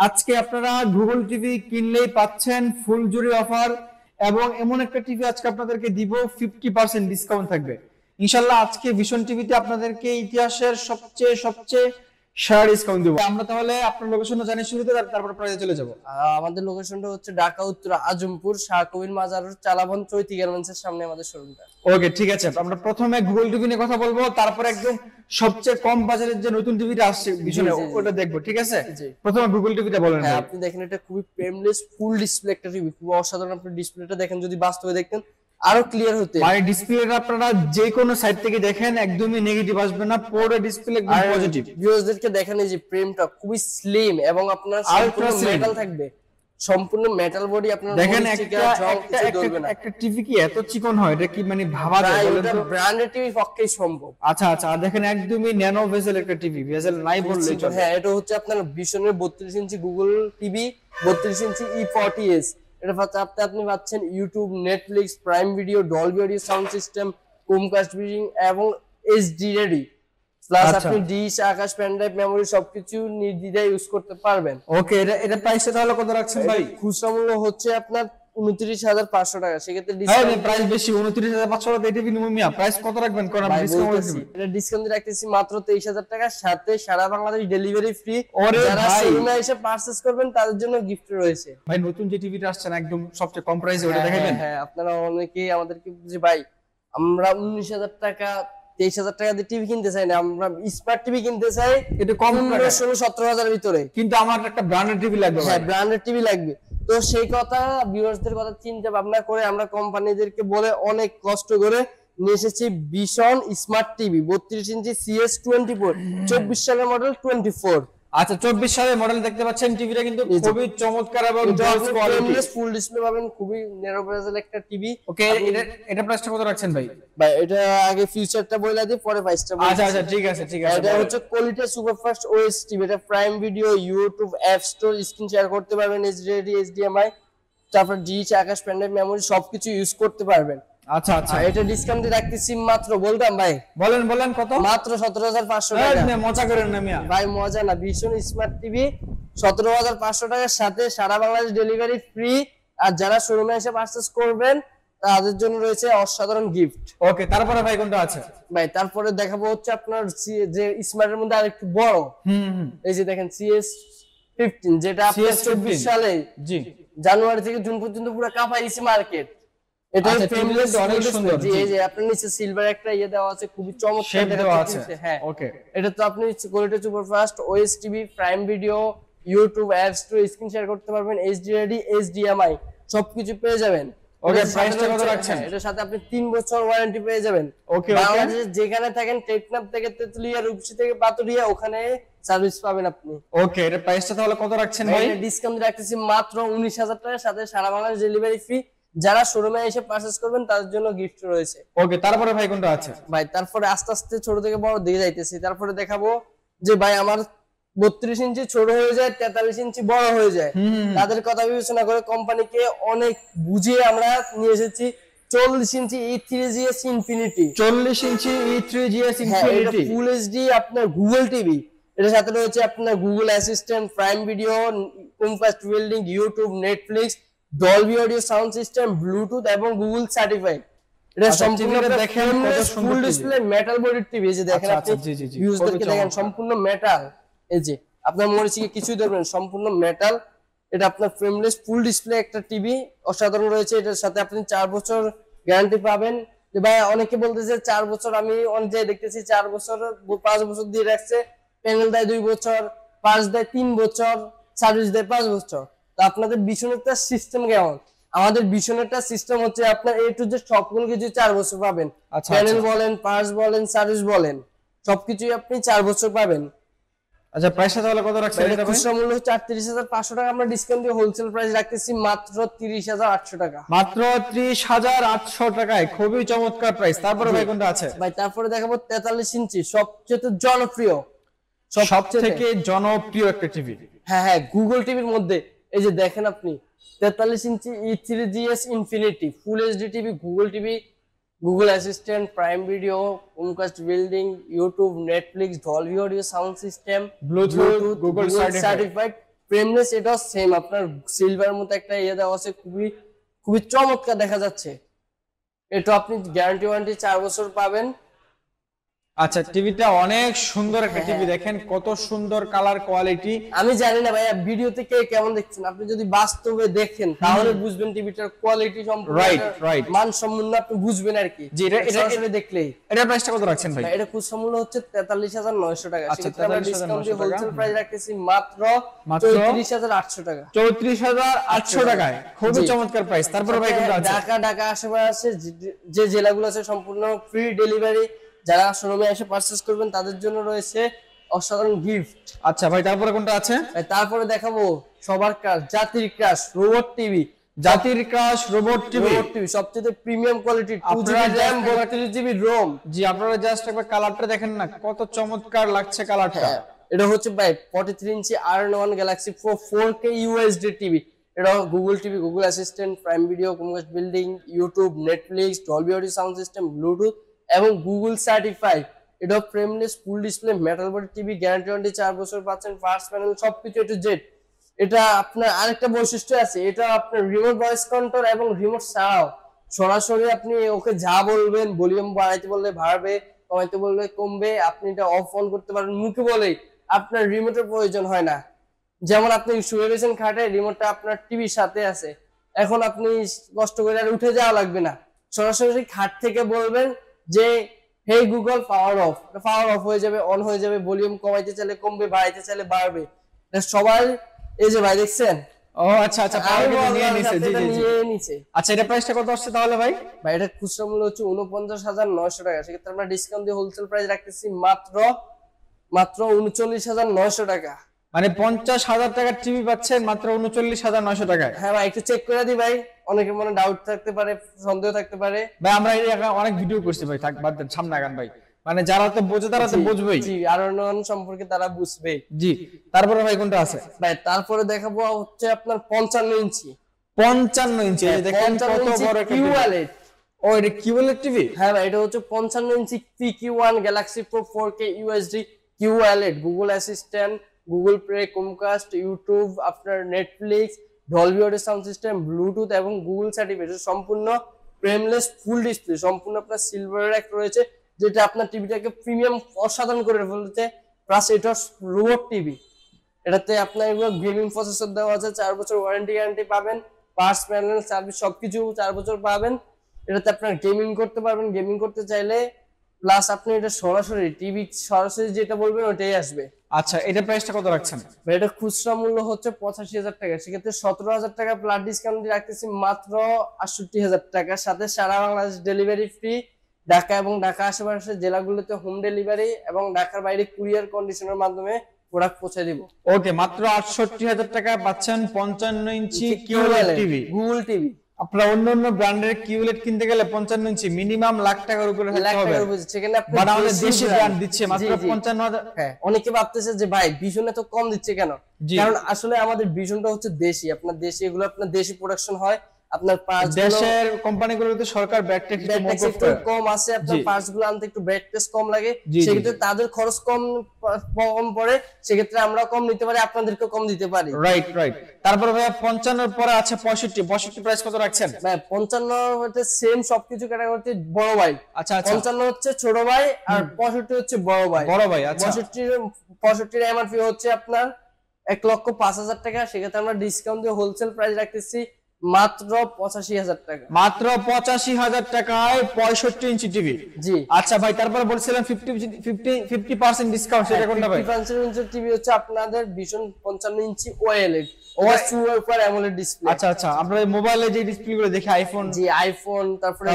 আজকে আপনারা Google TV কিনলেই পাচ্ছেন ফুল জুড়ি অফার এবং এমন একটা টিভি আজকে আপনাদেরকে দিব 50% ডিসকাউন্ট থাকবে ইনশাআল্লাহ। আজকে ভিশন টিভিতে আপনাদেরকে ইতিহাসের সবচেয়ে সবচেয়ে সেরা ডিসকাউন্ট দিব আমরা। তাহলে আপনার লোকেশনটা জানি শুরুতে, তারপর প্রাইসে চলে যাব। আমাদের লোকেশনটা হচ্ছে ঢাকা উত্তর আজমপুর শাহ কবির মাজার চালাবন চৈতি গার্মেন্টসের সামনে আমাদের শোরুমটা। ওকে ঠিক আছে, আমরা প্রথমে গুগল টিভি নিয়ে কথা বলবো, তারপর একদম সবচেয়ে কম বাজারের যে নতুন টিভিটা আসছে ভিশনে ওটা দেখবো, ঠিক আছে? প্রথমে গুগল টিভিটা বলেন। হ্যাঁ, আপনি দেখেন এটা খুবই ফ্রেমলেস ফুল ডিসপ্লে একটা টিভি, খুব অসাধারণ। আপনি ডিসপ্লেটা দেখেন, যদি বাস্তবে দেখতেন আরো ক্লিয়ার হতে। মানে ডিসপ্লেটা আপনারা যে কোনো সাইড থেকে দেখেন একদমই নেগেটিভ আসবে না, পুরো ডিসপ্লে একদম পজিটিভ। ভিউয়ারদেরকে দেখেন এই যে ফ্রেমটা খুবই স্লিম এবং আপনার সম্পূর্ণ মেটাল থাকবে, সম্পূর্ণ মেটাল বডি। আপনারা দেখেন একটা টিভি কি এত চিকন হয়, এটা কি মানে ভাবা যায়? এটা ব্র্যান্ডেড টিভি পক্ষেই সম্ভব। আচ্ছা আচ্ছা, দেখেন একদমই ন্যানো ভেসেল একটা টিভি, ভেসেল নাই বললেই চলে। হ্যাঁ, এটা হচ্ছে আপনার ভিশনের 32 ইঞ্চি গুগল টিভি, 32 ইঞ্চি E40s। এটা আপনি পাচ্ছেন YouTube, Netflix, prime video, Dolby audio sound system, Chromecast video এবং এইচডি রেডি। প্লাস আপনি ডিশ, আকাশ, পেন ড্রাইভ, মেমরি সবকিছু নির্দ্বিধায় ইউজ করতে পারবেন। ওকে, এটা প্রাইসটা তাহলে কত রাখছেন ভাই? খুচরা মূল্য হচ্ছে আপনার 29,500 টাকা। সেক্ষেত্রে ডিসকাউন্ট প্রাইস বেশি, 29,500 টাকা এটিভি নিউমিয়া প্রাইস কত রাখবেন? কোন আপনি ডিসকাউন্ট দিবেন? এটা ডিসকাউন্ট রাখতেছি মাত্র 23,000 টাকা, সাথে সারা বাংলাদেশ ডেলিভারি ফ্রি। যারা শোরুমে এসে পারচেজ করবেন তাদের জন্য গিফট রয়েছে। ভাই নতুন যে টিভিটা আসছে না একদম সবচেয়ে কম প্রাইসে, ওটা দেখাবেন? হ্যাঁ, আপনারা অনেকেই আমাদেরকে যে ভাই আমরা 19,000 টাকা 23,000 টাকা দিয়ে টিভি কিনতে চাই না, আমরা স্মার্ট টিভি কিনতে চাই, এটা কম 16-17,000 এর ভিতরে, কিন্তু আমার একটা ব্র্যান্ডেড টিভি লাগবে। হ্যাঁ, ব্র্যান্ডেড টিভি লাগবে। তো সেই কথা ভিউয়ার্সদের কথা চিন্তা ভাবনা করে আমরা কোম্পানিদেরকে বলে অনেক কষ্ট করে নিয়ে এসেছি ভিশন স্মার্ট টিভি 32 ইঞ্চি CS24, 24 সালের মডেল 24। আচ্ছা, 24 সালের মডেল দেখতে পাচ্ছেন। টিভিটা কিন্তু খুবই চমৎকার এবং জর্জ কোয়ালিটি, ফুল ডিসপ্লে পাবেন, খুবই ন্যারো বেজেল একটা টিভি। ওকে, এটা প্রাইসটা কত রাখছেন ভাই? ভাই এটা আগে ফিউচারটা বলে দিই, পরে প্রাইসটা বলি। আচ্ছা আচ্ছা, ঠিক আছে ঠিক আছে। এটা হচ্ছে কোয়ালিটি সুপারফাস্ট ওএস টিভি। এটা prime video, YouTube, app store, screen share করতে পারবেন, এইচডি, এইচডিএমআই, তারপর ডিশ, আকাশ, পেন ড্রাইভ, মেমরি সবকিছু ইউজ করতে পারবেন। আচ্ছা আচ্ছা, এটা ডিসকাউন্ট দিয়ে রাখতেছি মাত্র, বলতাম ভাই? বলেন কত? মাত্র 17,500 টাকা। মজা করেন না মিয়া ভাই, মজা না। ভিশন স্মার্ট টিভি 17,500 টাকার সাথে সারা বাংলাদেশ ডেলিভারি ফ্রি। আর যারা শোরুমে এসে পারচেজ করবেন তাদের জন্য রয়েছে অসাধারণ গিফট। ওকে, তারপরে ভাই কোনটা আছে? ভাই তারপরে দেখাবো হচ্ছে আপনার যে স্মার্টের মধ্যে আরেকটু বড়। এই যে দেখেন CS15, যেটা আপনার 24 সালে জানুয়ারি থেকে জুন পর্যন্ত পুরো কাঁপাই দিয়েছে মার্কেট। এটা ফ্রেমলেস অনেক সুন্দর। জি, এই যে আপনার নিচে সিলভার একটা দেওয়া আছে, খুবই চমৎকার দেওয়া আছে। হ্যাঁ, ওকে, এটা তো আপনি quality superfast OS TV, prime video, YouTube, app store, screen share করতে পারবেন, এইচডি রেডি, এইচডিএমআই সবকিছু পেয়ে যাবেন। ওকে, প্রাইসটা কত রাখছেন? এটার সাথে আপনি 3 বছর ওয়ারেন্টি পেয়ে যাবেন। ওকে, বাংলাদেশে যেখানে থাকেন, টেকনাফ থেকে তেতুলিয়া, রূপসী থেকে পাতুরিয়া, ওখানে সার্ভিস পাবেন আপনি। ওকে, এর প্রাইসটা তাহলে কত রাখছেন ভাই? ডিসকাউন্ট রাখতেছি মাত্র 19,000 টাকার সাথে সারা বাংলাদেশ ডেলিভারি ফ্রি। যারা শোরুমে এসে পারচেজ করবেন তাদের জন্য গিফট রয়েছে। ওকে, তারপরে ভাই কোনটা আছে? ভাই তারপরে আস্তে আস্তে ছোট থেকে বড় দিকে যাইতেছি। তারপরে দেখাবো যে ভাই আমার 32 ইঞ্চি ছোট হয়ে যায়, 43 ইঞ্চি বড় হয়ে যায়, তাদের কথা বিবেচনা করে কোম্পানিকে অনেক বুঝিয়ে আমরা নিয়ে এসেছি 40 ইঞ্চি E3GS ইনফিনিটি। 40 ইঞ্চি E3GS ইনফিনিটি ফুল এইচডি আপনার গুগল টিভি। এর সাথে রয়েছে আপনার Google assistant, prime video, Chromecast building, YouTube, Netflix, Dolby audio sound system, Bluetooth এবং গুগল সার্টিফাইড। এটা সম্পূর্ণ দেখেন ফুল ডিসপ্লে মেটাল বডির টিভি। এই যে দেখেন আপনি ইউজারকে দেখেন সম্পূর্ণ মেটাল। এই যে আপনার মরিচিকে কিছুই ধরবেন, সম্পূর্ণ মেটাল। এটা আপনার ফ্রেমলেস ফুল ডিসপ্লে একটা টিভি, অসাধারণ রয়েছে। এটার সাথে আপনি 4 বছর গ্যারান্টি পাবেন। যে ভাই অনেকে বলতেছে 4 বছর, আমি অনেক জায়গায় দেখতেছি 4 বছর 5 বছর দিয়ে রাখছে, প্যানেল দেয় 2 বছর, পার্টস দেয় 3 বছর, সার্ভিস দেয় 5 বছর। তো আপনাদের ভিশনেরটা সিস্টেম কেমন? আমাদের ভিশনেরটা সিস্টেম হচ্ছে আপনার A to Z সবগুলো কিছু 4 বছর পাবেন। প্যানেল বলেন, পার্টস বলেন, সার্ভিস বলেন, সবকিছুই আপনি 4 বছর পাবেন। আচ্ছা, প্রাইসটা তাহলে কত রাখছেন? এটা খুচরা মূল্য হচ্ছে 38,500 টাকা। আমরা ডিসকাউন্ট দিয়ে হোলসেল প্রাইস রাখতেছি মাত্র 30,800 টাকা। মাত্র 30,800 টাকায়, খুবই চমৎকার প্রাইস। তারপরে ভাই কোনটা আছে? ভাই তারপরে দেখাবো 43 ইঞ্চি সবচেয়ে জনপ্রিয়, সবথেকে জনপ্রিয় একটা টিভি। হ্যাঁ, গুগল টিভির মধ্যে এই যে দেখেন আপনি 43 ইঞ্চি E3GS infinity full HD TV, Google TV, Google assistant, prime video, Chromecast building, YouTube, Netflix, Dolby audio sound system, Bluetooth, Google certified frameless, এটাও সেম আপনার সিলভার মতো একটা ইয়ে দেওয়া আছে, খুবই খুবই চমৎকার দেখা যাচ্ছে। এটা আপনি গ্যারান্টি ওয়ারেন্টি 4 বছর পাবেন। আচ্ছা, টিভিটা অনেক সুন্দর একটা টিভি, দেখেন কত সুন্দর কালার কোয়ালিটি। আমি জানি না ভাইয়া ভিডিওতে কে কেমন দেখছেন, আপনি যদি বাস্তবে দেখেন তাহলে বুঝবেন টিভিটার কোয়ালিটি সম্পূর্ণ, রাইট মানসম্পন্ন আপনি বুঝবেন আর কি। জি, এটা সরাসরি দেখলেই। এটার প্রাইসটা কত রাখছেন ভাই? এটা খুচরা মূল্য হচ্ছে 43,900 টাকা। আচ্ছা, সেক্ষেত্রে আমরা ডিসকাউন্ট দিয়ে 43,900 টাকা। হোলসেল প্রাইস রাখতেছি মাত্র 34,800 টাকা। 34,800 টাকায়, খুবই চমৎকার প্রাইস। তারপরে ভাই কোনটা আছে? ঢাকা আশেপাশে যে জেলাগুলো আছে সম্পূর্ণ ফ্রি ডেলিভারি। যারা শোরুমে এসে পারচেজ করবেন তাদের জন্য রয়েছে অসাধারণ গিফট। আচ্ছা ভাই, তারপরে কোনটা আছে? তারপরে দেখাবো সবার ক্রাশ, জাতির ক্রাশ রোবট টিভি। জাতির ক্রাশ রোবট টিভি, সবচেয়ে premium quality, 2GB RAM 32GB ROM। জি, আপনারা জাস্ট একবার কালারটা দেখেন না, কত চমৎকার লাগছে কালারটা। এটা হচ্ছে ভাই 43 inch R1 Galaxy Pro 4K UHD TV. এটা Google TV, Google assistant, prime video, Chromecast building, YouTube, Netflix, Dolby audio sound system, Bluetooth এবং গুগল সার্টিফাইড। এটা frameless full display metal body TV, guarantee warranty 4 বছর পাচ্ছেন, first panel সবকিছু A to Z। এটা আপনার আরেকটা বৈশিষ্ট্য আছে, এটা আপনার রিমোট ভয়েস কন্ট্রোল এবং রিমোট ছাড়াও সরাসরি আপনি ওকে যা বলবেন, ভলিউম বাড়াইতে বললে বাড়বে, কমাইতে বললে কমবে, আপনি এটা অফ অন করতে পারবেন মুখে বলেই, আপনার রিমোটের প্রয়োজন হয় না। যেমন আপনি শুয়ে রয়েছেন খাটে, রিমোটটা আপনার টিভির সাথে আছে, এখন আপনি কষ্ট করে আর উঠে যাওয়া লাগবে না, সরাসরি খাট থেকে বলবেন যে হে গুগল পাওয়ার অফ হয়ে যাবে, অন হয়ে যাবে, ভলিউম কমাইতে চাইলে কমবে, বাড়াইতে চাইলে বাড়বে। সবাই এই যে ভাই দেখছেন। ও আচ্ছা আচ্ছা, নিয়ে নিছে। জি জি জি, নিচে। আচ্ছা, এটা প্রাইসটা কত আসছে তাহলে ভাই? ভাই এটা খুচরা মূল্য হচ্ছে 49,900 টাকা। সেক্ষেত্রে আমরা ডিসকাউন্ট দিয়ে হোলসেল প্রাইস রাখতেছি মাত্র 39,900 টাকা। মানে 50,000 টাকার টিভি পাচ্ছেন মাত্র 39,900 টাকায়। হ্যাঁ ভাই, একটু চেক করে দিই ভাই, অনেকের মনে ডাউট থাকতে পারে, সন্দেহ থাকতে পারে। ভাই আমরা এই অনেক ভিডিও করছি ভাই, থাক বাদ দেন, সামনে আগান ভাই, মানে যারা তো বোঝে তারা তো বুঝবেই। জি, আর সম্পর্কে তারা বুঝবে। জি, তারপরে ভাই কোনটা আছে? ভাই তারপরে দেখাবো হচ্ছে আপনার 55 ইঞ্চি। 55 ইঞ্চি, এই দেখেন কত বড় একটা টিভি। ও এটা কিউএলইডি টিভি? হ্যাঁ ভাই, এটা হচ্ছে 55 inch PQ1 Galaxy Pro 4K UHD QLED, Google assistant, Google play, Chromecast, YouTube, আপনার Netflix, Dolby audio sound system, Bluetooth এবং গুগল সার্টিফাইড, সম্পূর্ণ ফ্রেমলেস ফুল ডিসপ্লে, সম্পূর্ণ আপনার সিলভার এক রয়েছে, যেটা আপনার টিভিটাকে প্রিমিয়াম অসাধারণ করে ফেলতে। প্লাস এটা রোবট টিভি, এটাতে আপনার গেমিং প্রসেসর দেওয়া আছে, 4 বছর ওয়ারেন্টি গ্যারান্টি পাবেন, পার্টস প্যানেল সার্ভিস সবকিছু 4 বছর পাবেন। এটাতে আপনার গেমিং করতে পারবেন, গেমিং করতে চাইলে, প্লাস আপনি এটা সরাসরি টিভি সরাসরি যেটা বলবেন ওটাই আসবে। আচ্ছা, এটা প্রাইসটা কত রাখছেন? এটা খুচরা মূল্য হচ্ছে 85,000 টাকা। সেক্ষেত্রে 17,000 টাকা প্লাস ডিসকাউন্ট দিয়ে রাখতেছি মাত্র 68,000 টাকা। সাথে সারা বাংলাদেশ ডেলিভারি ফ্রি, ঢাকা এবং ঢাকা আশেপাশের জেলাগুলোতে হোম ডেলিভারি এবং ঢাকার বাইরে কুরিয়ার কন্ডিশনের মাধ্যমে প্রোডাক্ট পৌঁছে দিব। ওকে, মাত্র 68,000 টাকা পাচ্ছেন 55 ইঞ্চি কিউএলইডি টিভি, গুগল টিভি। আপনারা অন্য ব্র্যান্ডের কিউএলইডি কিনতে গেলে 55 ইঞ্চি মিনিমাম লাখ টাকার উপরে থাকতে হবে, সেখানে আপনি বাট আমাদের দেশি ব্র্যান্ড দিচ্ছে মাত্র 55,000। হ্যাঁ, অনেকে ভাবতেছে যে ভাই ভিশনে তো কম দিচ্ছে কেন, কারণ আসলে আমাদের ভিশনটা হচ্ছে দেশি, আপনার দেশি, এগুলো আপনার দেশি প্রোডাকশন হয়। আপনার পার্টস দেশের কোম্পানিগুলোতে সরকার ব্যাট ট্যাক্স একটু কম আছে, আপনার পার্টস গুলো আনতে একটু ব্যাট ট্যাক্স কম লাগে, সেক্ষেত্রে তাদের খরচ কম পড়ে, সেক্ষেত্রে আমরা কম নিতে পারি, আপনাদেরকে কম দিতে পারি। রাইট। তারপরে ভাই 55 এর পরে আছে 65 প্রাইস কত রাখছেন? ভাই 55 হচ্ছে সেম সবকিছু ক্যাটাগরিতে বড় ভাই। আচ্ছা, 55 হচ্ছে ছোট ভাই আর 65 হচ্ছে বড় ভাই। আচ্ছা, 65 এমআরপি হচ্ছে আপনার 1,05,000 টাকা। সেক্ষেত্রে আমরা ডিসকাউন্ট দিয়ে হোলসেল প্রাইস রাখতেছি মাত্র 85,000 টাকা। মাত্র 85,000 টাকায় 65 ইঞ্চি টিভি। জি, আচ্ছা ভাই, তারপরে বলছিলেন 50% ডিসকাউন্ট, সেটা কোনটা ভাই? 50% ইঞ্চি টিভি হচ্ছে আপনাদের ভিশন 55 ইঞ্চি OLED, সুপার অ্যামোলেড ডিসপ্লে। আচ্ছা, আমরা মোবাইলে যে ডিসপ্লে গুলো দেখি, আইফোন, জি আইফোন, তারপরে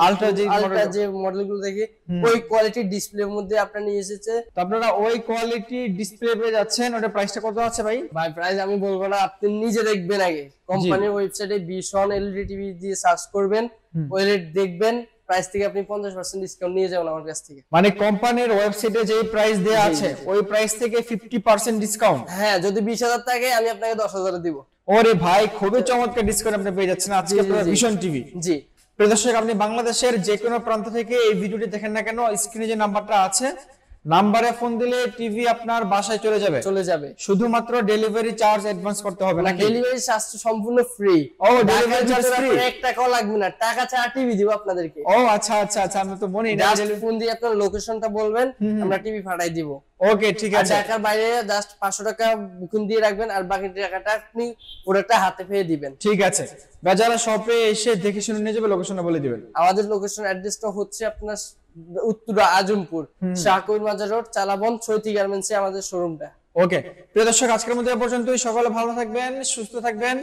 আলট্রা যে মডেলগুলো দেখি, ওই কোয়ালিটির ডিসপ্লের মধ্যে আপনারা নিয়ে এসেছে। তো আপনারা ওই কোয়ালিটি ডিসপ্লে পেয়ে যাচ্ছেন। ওটা প্রাইসটা কত আছে ভাই? ভাই প্রাইস আমি বলবো না, আপনি নিজে দেখবেন আগে, কোম্পানির ওয়েবসাইটে ভিশন এলইডি টিভি দিয়ে সার্চ করবেন, ওএলইডি দেখবেন, প্রাইস থেকে আপনি 50% ডিসকাউন্ট নিয়ে যাবেন আমার কাছ থেকে। মানে কোম্পানির ওয়েবসাইটে যে প্রাইস দেয়া আছে ওই প্রাইস থেকে 50% ডিসকাউন্ট। হ্যাঁ, যদি 20,000 থাকে আমি আপনাকে 10,000 দিব। ওরে ভাই, খুবই চমৎকার ডিসকাউন্ট আপনি পেয়ে যাচ্ছেন আজকে আপনারা ভিশন টিভি। জি, প্রিয় দর্শক, আপনি বাংলাদেশের যে কোনো প্রান্ত থেকে এই ভিডিওটি দেখেন না কেন, স্ক্রিনে যে নাম্বারটা আছে নাম্বারে ফোন দিলে টিভি আপনার বাসায় চলে যাবে। শুধুমাত্র ডেলিভারি চার্জ অ্যাডভান্স করতে হবে নাকি? ডেলিভারি চার্জ সম্পূর্ণ ফ্রি। ও, ডেলিভারি চার্জ ফ্রি, 1 টাকাও লাগবে না, টাকা ছাড়া টিভি দিব আপনাদেরকে। ও আচ্ছা আচ্ছা আচ্ছা, আমি তো মনে না। জাস্ট ফোন দিয়ে আপনার লোকেশনটা বলবেন, আমরা টিভি পাঠাই দিব। ওকে ঠিক আছে। ঢাকার বাইরে জাস্ট 500 টাকা বুকিং দিয়ে রাখবেন, আর বাকি টাকাটা আপনি প্রোডাক্টটা হাতে পেয়ে দিবেন। ঠিক আছে, যারা শপে এসে দেখে শুনে নিয়ে যাবে লোকেশনটা বলে দিবেন। আমাদের লোকেশন অ্যাড্রেসটা হচ্ছে আপনার উত্তরা আজমপুর, শাহকুর মাজার রোড, চালাবন, চৈতি গার্মেন্টসে আমাদের শোরুমটা। ওকে প্রিয় দর্শক, আজকের মতো এ পর্যন্তই। সকলে ভালো থাকবেন, সুস্থ থাকবেন।